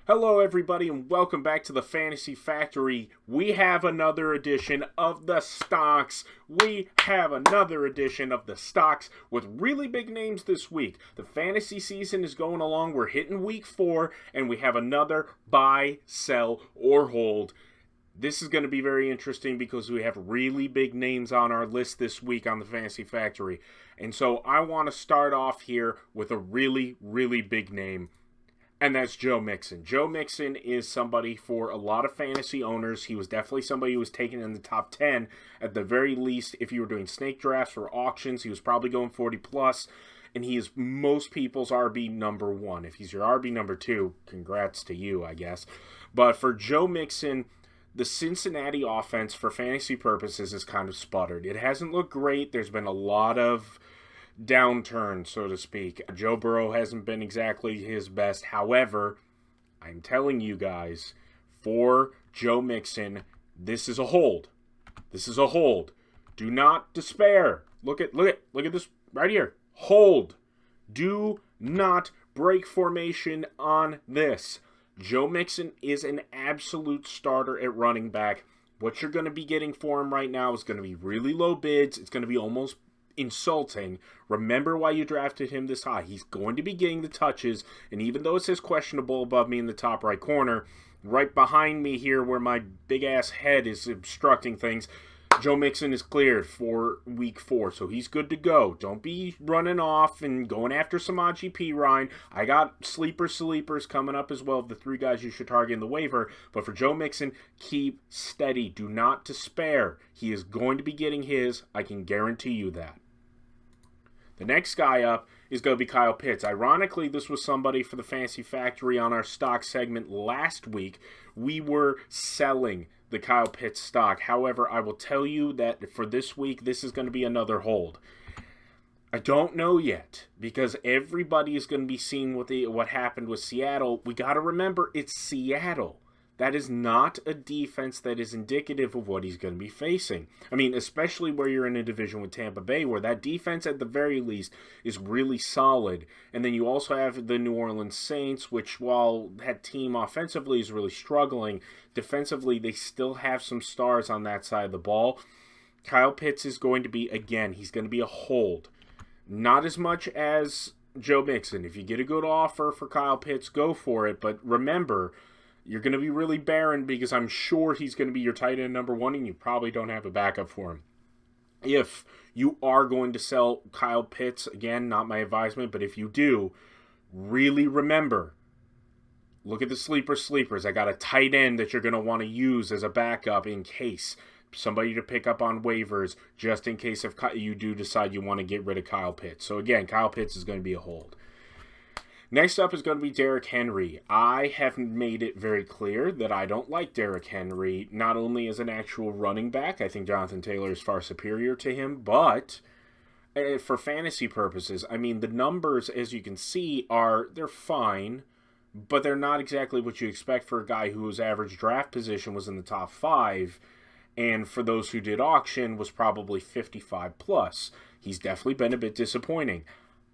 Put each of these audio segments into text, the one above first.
Hello everybody and welcome back to the Fantasy Factory. We have another edition of the stocks. We have another edition of the stocks with really big names this week. The fantasy season is going along. We're hitting week 4 and we have another buy, sell, or hold. This is going to be very interesting because we have really big names on our list this week on the Fantasy Factory. And so I want to start off here with a really big name. And that's Joe Mixon. Joe Mixon is somebody for a lot of fantasy owners. He was definitely somebody who was taken in the top 10. At the very least, if you were doing snake drafts or auctions, he was probably going 40 plus. And he is most people's RB number 1. If he's your RB number 2, congrats to you, I guess. But for Joe Mixon, the Cincinnati offense for fantasy purposes is kind of sputtered. It hasn't looked great. There's been a lot of downturn, so to speak. Joe Burrow hasn't been exactly his best. However, I'm telling you guys, for Joe Mixon, this is a hold. This is a hold. Do not despair. Look at this right here. Hold. Do not break formation on this. Joe Mixon is an absolute starter at running back. What you're going to be getting for him right now is going to be really low bids. It's going to be almost insulting. Remember why you drafted him this high. He's going to be getting the touches, and even though it says questionable above me in the top right corner, right behind me here where my big ass head is obstructing things, Joe Mixon is cleared for week 4, so he's good to go. Don't be running off and going after some GP Ryan. I got sleepers coming up as well, the 3 guys you should target in the waiver. But for Joe Mixon, keep steady. Do not despair. He is going to be getting his. I can guarantee you that. The next guy up is going to be Kyle Pitts. Ironically, this was somebody for the Fantasy Factory on our stock segment last week. We were selling the Kyle Pitts stock. However, I will tell you that for this week, this is going to be another hold. I don't know yet because everybody is going to be seeing what happened with Seattle. We got to remember, it's Seattle. That is not a defense that is indicative of what he's going to be facing. I mean, especially where you're in a division with Tampa Bay, where that defense at the very least is really solid. And then you also have the New Orleans Saints, which while that team offensively is really struggling, defensively they still have some stars on that side of the ball. Kyle Pitts is going to be, again, he's going to be a hold. Not as much as Joe Mixon. If you get a good offer for Kyle Pitts, go for it. But remember, you're going to be really barren because I'm sure he's going to be your tight end number 1 and you probably don't have a backup for him. If you are going to sell Kyle Pitts, again, not my advisement, but if you do, really remember, look at the sleepers. I got a tight end that you're going to want to use as a backup in case. Somebody to pick up on waivers just in case if you do decide you want to get rid of Kyle Pitts. So again, Kyle Pitts is going to be a hold. Next up is going to be Derrick Henry. I have made it very clear that I don't like Derrick Henry, not only as an actual running back. I think Jonathan Taylor is far superior to him, but for fantasy purposes, I mean, the numbers, as you can see, they're fine, but they're not exactly what you expect for a guy whose average draft position was in the top 5, and for those who did auction, was probably 55 plus. He's definitely been a bit disappointing.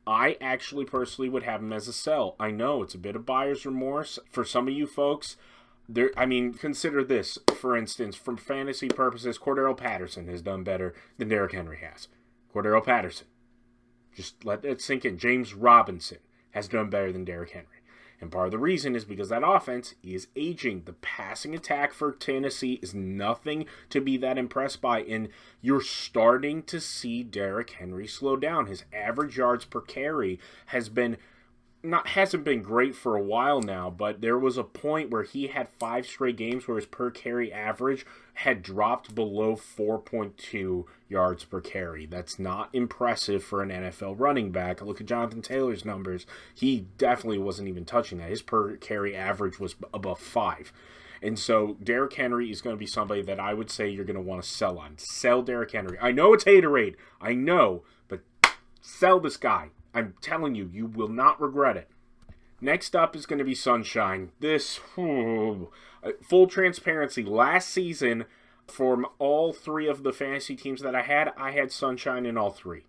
I actually personally would have him as a sell. I know it's a bit of buyer's remorse for some of you folks. Consider this, for instance, from fantasy purposes, Cordero Patterson has done better than Derrick Henry has. Cordero Patterson. Just let that sink in. James Robinson has done better than Derrick Henry. And part of the reason is because that offense is aging. The passing attack for Tennessee is nothing to be that impressed by. And you're starting to see Derrick Henry slow down. His average yards per carry hasn't been great for a while now, but there was a point where he had 5 straight games where his per carry average had dropped below 4.2 yards per carry. That's not impressive for an NFL running back. Look at Jonathan Taylor's numbers. He definitely wasn't even touching that. His per carry average was above 5. And so Derrick Henry is going to be somebody that I would say you're going to want to sell on. Sell Derrick Henry. I know it's haterade. I know, but sell this guy. I'm telling you, you will not regret it. Next up is going to be Sunshine. Full transparency, last season, for all 3 of the fantasy teams that I had Sunshine in all 3.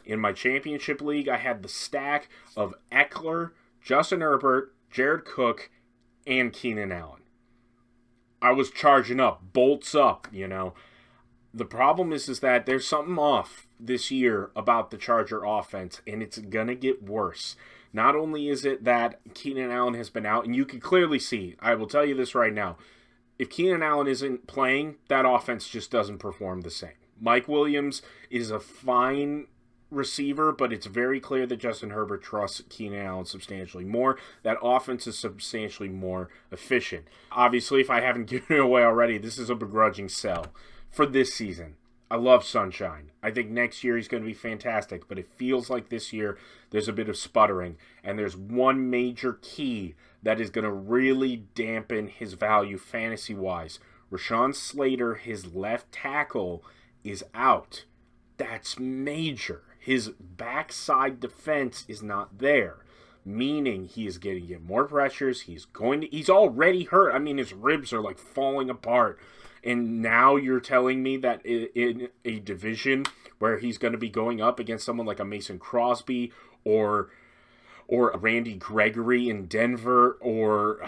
In my championship league, I had the stack of Eckler, Justin Herbert, Jared Cook, and Keenan Allen. I was charging up, bolts up, you know. The problem is that there's something off this year about the Charger offense, and it's going to get worse. Not only is it that Keenan Allen has been out, and you can clearly see, I will tell you this right now, if Keenan Allen isn't playing, that offense just doesn't perform the same. Mike Williams is a fine receiver, but it's very clear that Justin Herbert trusts Keenan Allen substantially more. That offense is substantially more efficient. Obviously, if I haven't given it away already, this is a begrudging sell for this season. I love Sunshine. I think next year he's going to be fantastic, but it feels like this year there's a bit of sputtering, and there's one major key that is going to really dampen his value fantasy-wise. Rashawn Slater, his left tackle, is out. That's major. His backside defense is not there, meaning he is going to get more pressures. He's already hurt. I mean, his ribs are like falling apart. And now you're telling me that in a division where he's going to be going up against someone like a Mason Crosby or Randy Gregory in Denver or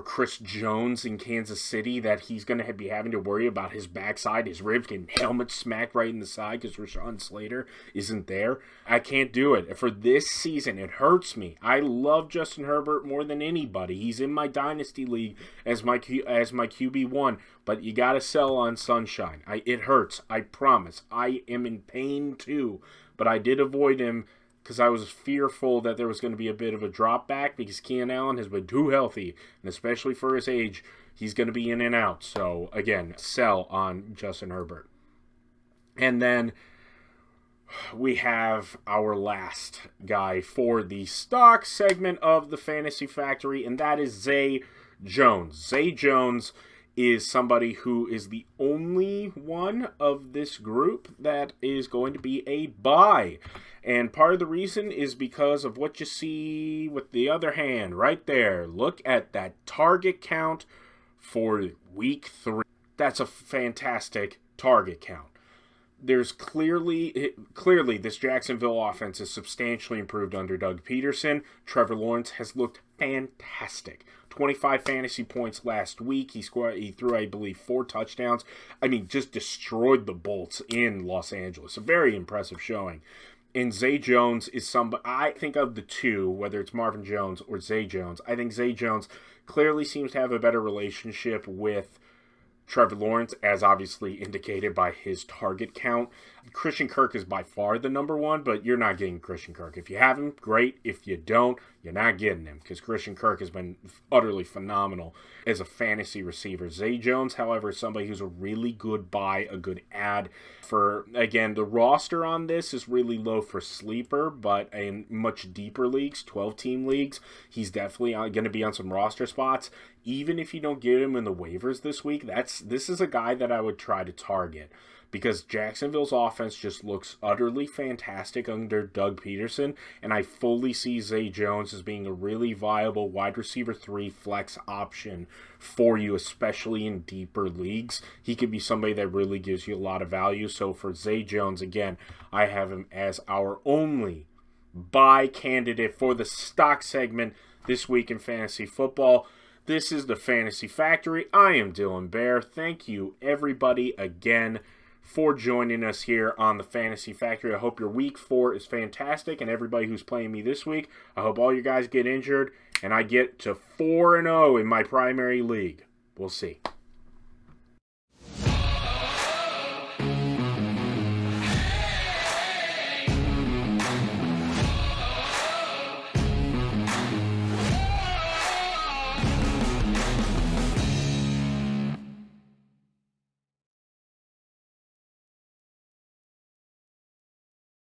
Chris Jones in Kansas City, that he's going to be having to worry about his backside, his ribs getting helmet smacked right in the side because Rashawn Slater isn't there. I can't do it. For this season, it hurts me. I love Justin Herbert more than anybody. He's in my Dynasty League as my QB1, but you got to sell on Sunshine. It hurts. I promise. I am in pain too, but I did avoid him because I was fearful that there was going to be a bit of a drop back because Keenan Allen has been too healthy, and especially for his age, he's going to be in and out. So, again, sell on Justin Herbert. And then we have our last guy for the stock segment of the Fantasy Factory, and that is Zay Jones. Zay Jones is somebody who is the only one of this group that is going to be a buy. And part of the reason is because of what you see with the other hand right there. Look at that target count for week 3. That's a fantastic target count. There's clearly this Jacksonville offense is substantially improved under Doug Peterson. Trevor Lawrence has looked fantastic. 25 fantasy points last week. He threw, I believe, 4 touchdowns. I mean, just destroyed the Bolts in Los Angeles. A very impressive showing. And Zay Jones is somebody, I think of the two, whether it's Marvin Jones or Zay Jones, I think Zay Jones clearly seems to have a better relationship with Trevor Lawrence, as obviously indicated by his target count. Christian Kirk is by far the number one, but you're not getting Christian Kirk. If you have him, great. If you don't, you're not getting him, because Christian Kirk has been utterly phenomenal as a fantasy receiver. Zay Jones, however, is somebody who's a really good buy, a good add. For, again, the roster on this is really low for sleeper, but in much deeper leagues, 12-team leagues, he's definitely going to be on some roster spots. Even if you don't get him in the waivers this week, this is a guy that I would try to target, because Jacksonville's offense just looks utterly fantastic under Doug Peterson, and I fully see Zay Jones as being a really viable wide receiver 3 flex option for you, especially in deeper leagues. He could be somebody that really gives you a lot of value. So for Zay Jones, again, I have him as our only buy candidate for the stock segment this week in fantasy football. This is the Fantasy Factory. I am Dylan Bair. Thank you, everybody, again for joining us here on the Fantasy Factory. I hope your week 4 is fantastic, and everybody who's playing me this week, I hope all you guys get injured, and I get to 4-0 in my primary league. We'll see.